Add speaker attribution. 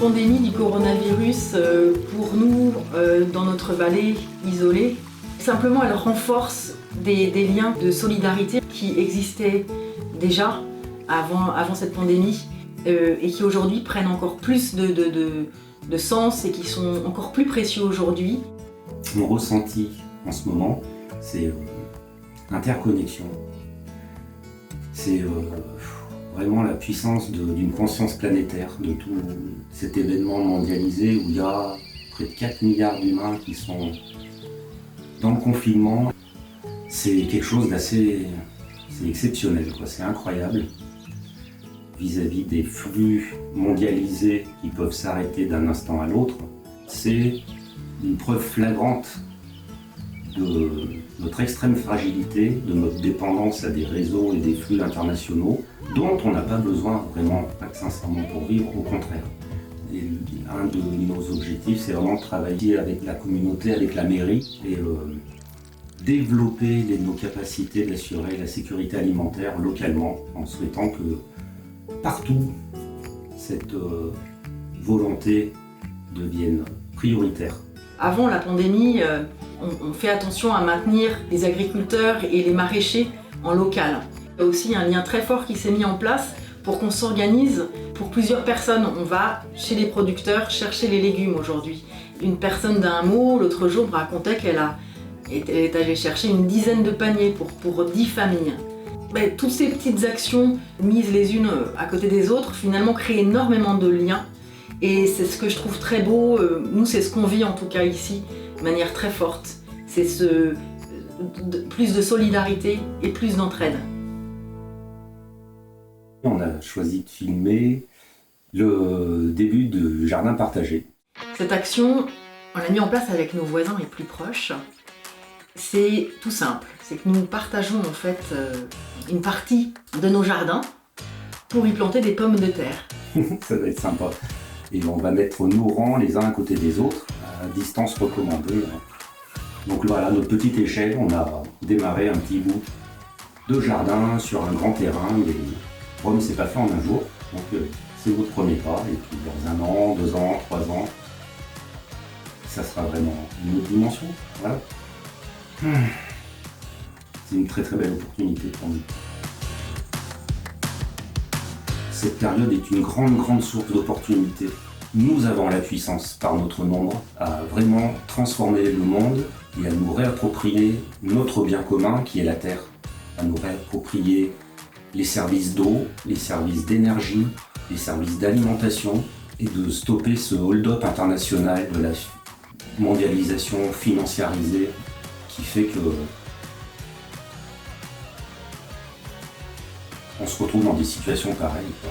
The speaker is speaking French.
Speaker 1: pandémie du coronavirus, pour nous, dans notre vallée isolée, simplement elle renforce des liens de solidarité qui existaient déjà avant cette pandémie et qui aujourd'hui prennent encore plus de sens et qui sont encore plus précieux aujourd'hui.
Speaker 2: Mon ressenti en ce moment, c'est l'interconnexion. C'est vraiment la puissance d'une conscience planétaire, de tout cet événement mondialisé où il y a près de 4 milliards d'humains qui sont dans le confinement. C'est quelque chose d'assez exceptionnel, quoi. C'est incroyable vis-à-vis des flux mondialisés qui peuvent s'arrêter d'un instant à l'autre. C'est une preuve flagrante de notre extrême fragilité, de notre dépendance à des réseaux et des flux internationaux dont on n'a pas besoin vraiment, pas que sincèrement pour vivre, au contraire. Et un de nos objectifs, c'est vraiment de travailler avec la communauté, avec la mairie et développer nos capacités d'assurer la sécurité alimentaire localement en souhaitant que partout cette volonté devienne prioritaire.
Speaker 1: Avant la pandémie, on fait attention à maintenir les agriculteurs et les maraîchers en local. Il y a aussi un lien très fort qui s'est mis en place pour qu'on s'organise pour plusieurs personnes. On va chez les producteurs chercher les légumes aujourd'hui. Une personne d'un hameau, l'autre jour, me racontait qu'elle est allée chercher une dizaine de paniers pour 10 familles. Mais toutes ces petites actions mises les unes à côté des autres, finalement, créent énormément de liens. Et c'est ce que je trouve très beau. Nous, c'est ce qu'on vit en tout cas ici, de manière très forte. C'est plus de solidarité et plus d'entraide.
Speaker 2: On a choisi de filmer le début du jardin partagé.
Speaker 1: Cette action, on l'a mis en place avec nos voisins les plus proches. C'est tout simple, c'est que nous partageons en fait une partie de nos jardins pour y planter des pommes de terre.
Speaker 2: Ça va être sympa. Et on va mettre nos rangs les uns à côté des autres, à distance recommandée. Donc voilà, à notre petite échelle, on a démarré un petit bout de jardin sur un grand terrain. Mais Rome, c'est pas fait en un jour, donc c'est votre premier pas. Et puis dans 1 an, 2 ans, 3 ans, ça sera vraiment une autre dimension. Voilà. C'est une très très belle opportunité pour nous. Cette période est une grande source d'opportunités. Nous avons la puissance, par notre nombre, à vraiment transformer le monde et à nous réapproprier notre bien commun qui est la Terre, à nous réapproprier les services d'eau, les services d'énergie, les services d'alimentation et de stopper ce hold-up international de la mondialisation financiarisée qui fait que on se retrouve dans des situations pareilles, quoi.